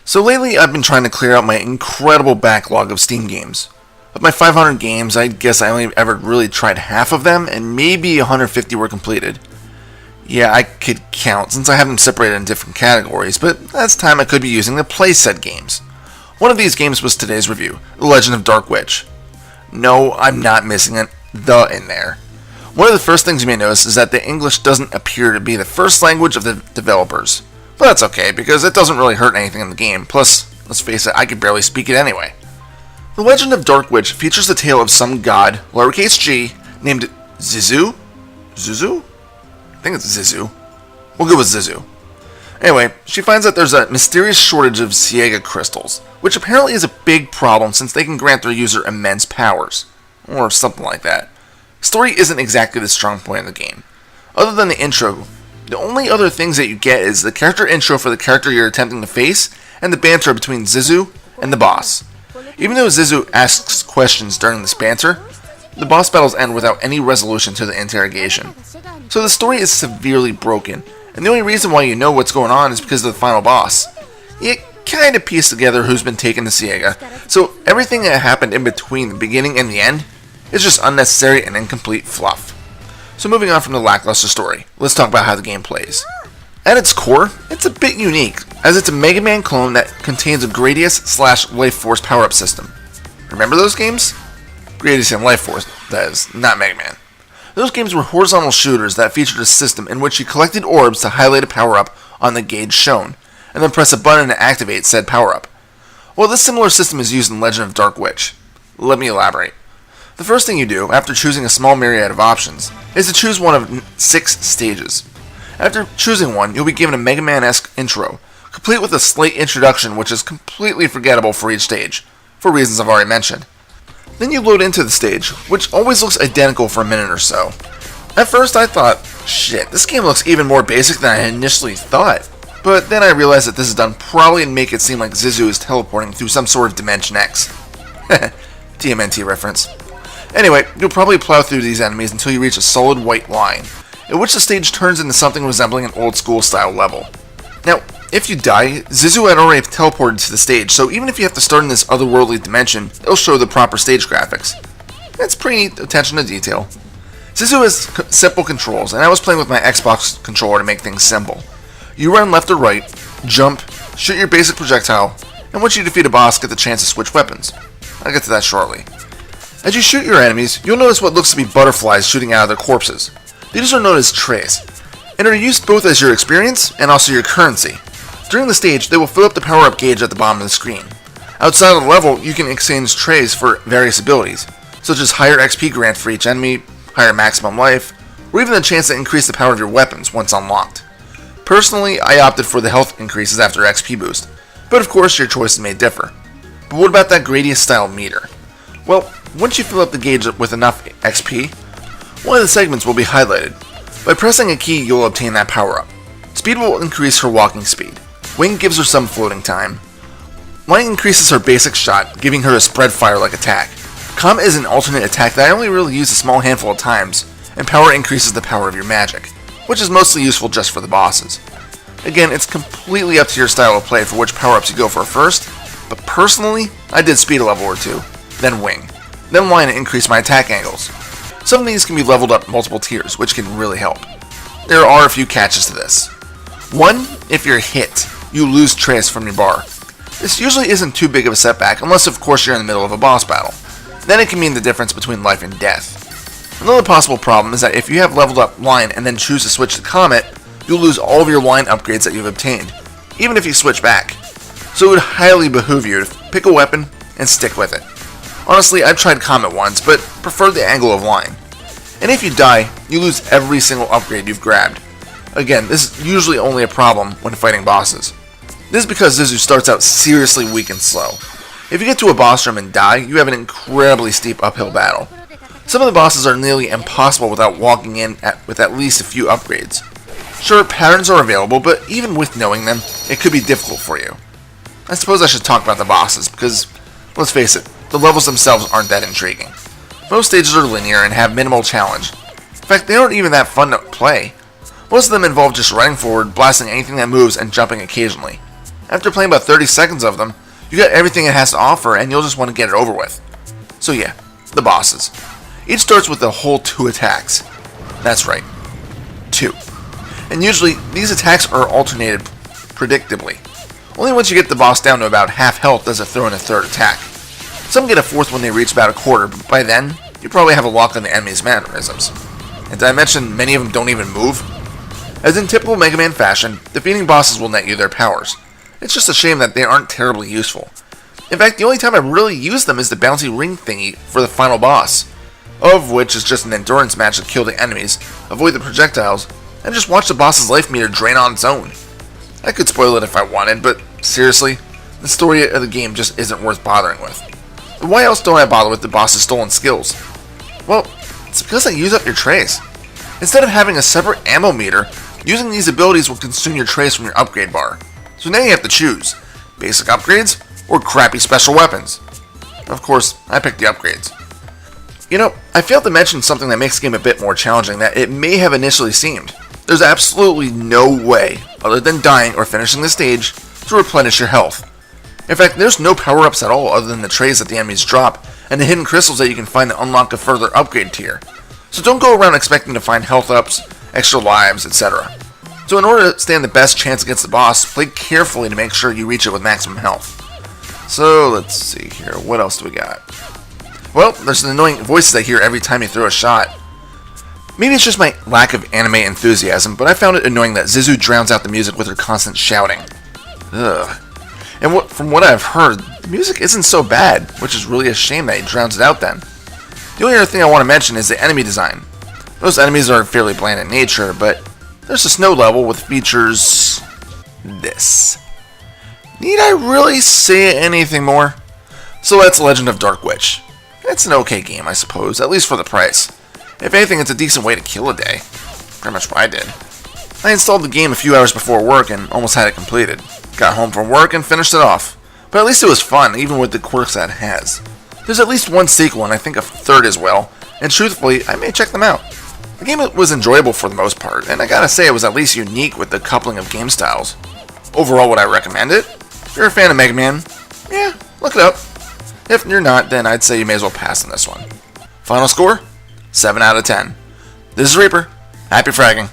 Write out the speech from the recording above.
So lately I've been trying to clear out my incredible backlog of Steam games. Of my 500 games, I guess I only ever really tried half of them, and maybe 150 were completed. Yeah, I could count since I have them separated in different categories, but that's time I could be using to play said games. One of these games was today's review, The Legend of Dark Witch. No, I'm not missing an "the" in there. One of the first things you may notice is that the English doesn't appear to be the first language of the developers. But that's okay, because it doesn't really hurt anything in the game, plus, let's face it, I could barely speak it anyway. The Legend of Dark Witch features the tale of some god, lowercase g, named Zizu? Zuzu? I think it's Zizu. We'll go with Zizu. Anyway, she finds that there's a mysterious shortage of Siega crystals, which apparently is a big problem since they can grant their user immense powers. Or something like that. Story isn't exactly the strong point of the game. Other than the intro, the only other things that you get is the character intro for the character you're attempting to face, and the banter between Zizu and the boss. Even though Zizu asks questions during this banter, the boss battles end without any resolution to the interrogation. So the story is severely broken, and the only reason why you know what's going on is because of the final boss. You kind of piece together who's been taken to Siega, so everything that happened in between the beginning and the end is just unnecessary and incomplete fluff. So moving on from the lackluster story, let's talk about how the game plays. At its core, it's a bit unique, as it's a Mega Man clone that contains a Gradius / Life Force power-up system. Remember those games? Gradius and Life Force, that is, not Mega Man. Those games were horizontal shooters that featured a system in which you collected orbs to highlight a power-up on the gauge shown, and then press a button to activate said power-up. Well, this similar system is used in Legend of Dark Witch. Let me elaborate. The first thing you do, after choosing a small myriad of options, is to choose one of 6 stages. After choosing one, you'll be given a Mega Man-esque intro, complete with a slight introduction which is completely forgettable for each stage, for reasons I've already mentioned. Then you load into the stage, which always looks identical for a minute or so. At first I thought, shit, this game looks even more basic than I initially thought. But then I realized that this is done probably to make it seem like Zizu is teleporting through some sort of Dimension X. TMNT reference. Anyway, you'll probably plow through these enemies until you reach a solid white line, in which the stage turns into something resembling an old school style level. Now, if you die, Zizu had already teleported to the stage, so even if you have to start in this otherworldly dimension, it'll show the proper stage graphics. That's pretty neat attention to detail. Zizu has simple controls, and I was playing with my Xbox controller to make things simple. You run left or right, jump, shoot your basic projectile, and once you defeat a boss, get the chance to switch weapons. I'll get to that shortly. As you shoot your enemies, you'll notice what looks to be butterflies shooting out of their corpses. These are known as trays, and are used both as your experience and also your currency. During the stage, they will fill up the power-up gauge at the bottom of the screen. Outside of the level, you can exchange trays for various abilities, such as higher XP grant for each enemy, higher maximum life, or even the chance to increase the power of your weapons once unlocked. Personally, I opted for the health increases after XP boost, but of course your choices may differ. But what about that Gradius style meter? Well, once you fill up the gauge with enough XP, one of the segments will be highlighted. By pressing a key, you'll obtain that power-up. Speed will increase her walking speed. Wing gives her some floating time. Line increases her basic shot, giving her a spread fire-like attack. Comet is an alternate attack that I only really use a small handful of times, and power increases the power of your magic, which is mostly useful just for the bosses. Again, it's completely up to your style of play for which power-ups you go for first, but personally, I did speed a level or 2, then wing, then line to increase my attack angles. Some of these can be leveled up multiple tiers, which can really help. There are a few catches to this. 1, if you're hit, you lose trace from your bar. This usually isn't too big of a setback, unless of course you're in the middle of a boss battle. Then it can mean the difference between life and death. Another possible problem is that if you have leveled up line and then choose to switch to Comet, you'll lose all of your line upgrades that you've obtained, even if you switch back. So it would highly behoove you to pick a weapon and stick with it. Honestly, I've tried Comet once, but preferred the angle of line. And if you die, you lose every single upgrade you've grabbed. Again, this is usually only a problem when fighting bosses. This is because Zizu starts out seriously weak and slow. If you get to a boss room and die, you have an incredibly steep uphill battle. Some of the bosses are nearly impossible without walking in with at least a few upgrades. Sure, patterns are available, but even with knowing them, it could be difficult for you. I suppose I should talk about the bosses, because, let's face it, the levels themselves aren't that intriguing. Most stages are linear and have minimal challenge. In fact, they aren't even that fun to play. Most of them involve just running forward, blasting anything that moves, and jumping occasionally. After playing about 30 seconds of them, you got everything it has to offer, and you'll just want to get it over with. So yeah, the bosses. Each starts with a whole 2 attacks. That's right, 2. And usually, these attacks are alternated predictably. Only once you get the boss down to about half health does it throw in a 3rd attack. Some get a 4th when they reach about a quarter, but by then, you probably have a lock on the enemy's mannerisms. And did I mention many of them don't even move? As in typical Mega Man fashion, defeating bosses will net you their powers. It's just a shame that they aren't terribly useful. In fact, the only time I really use them is the bouncy ring thingy for the final boss, of which is just an endurance match to kill the enemies, avoid the projectiles, and just watch the boss's life meter drain on its own. I could spoil it if I wanted, but seriously, the story of the game just isn't worth bothering with. But why else don't I bother with the boss's stolen skills? Well, it's because they use up your trays. Instead of having a separate ammo meter, using these abilities will consume your trays from your upgrade bar. So now you have to choose, basic upgrades or crappy special weapons. Of course, I picked the upgrades. You know, I failed to mention something that makes the game a bit more challenging than it may have initially seemed. There's absolutely no way, other than dying or finishing the stage, to replenish your health. In fact, there's no power-ups at all other than the trays that the enemies drop, and the hidden crystals that you can find to unlock a further upgrade tier. So don't go around expecting to find health ups, extra lives, etc. So in order to stand the best chance against the boss, play carefully to make sure you reach it with maximum health. So let's see here, what else do we got? Well, there's an annoying voices I hear every time you throw a shot. Maybe it's just my lack of anime enthusiasm, but I found it annoying that Zizu drowns out the music with her constant shouting. Ugh. And from what I've heard, the music isn't so bad, which is really a shame that he drowns it out then. The only other thing I want to mention is the enemy design. Those enemies are fairly bland in nature, but there's a snow level with features... this. Need I really say anything more? So that's Legend of Dark Witch. It's an okay game, I suppose, at least for the price. If anything, it's a decent way to kill a day. Pretty much what I did. I installed the game a few hours before work and almost had it completed. Got home from work and finished it off. But at least it was fun, even with the quirks that it has. There's at least 1 sequel and I think a 3rd as well, and truthfully, I may check them out. The game was enjoyable for the most part, and I gotta say it was at least unique with the coupling of game styles. Overall, would I recommend it? If you're a fan of Mega Man, yeah, look it up. If you're not, then I'd say you may as well pass on this one. Final score? 7 out of 10. This is Reaper. Happy fragging.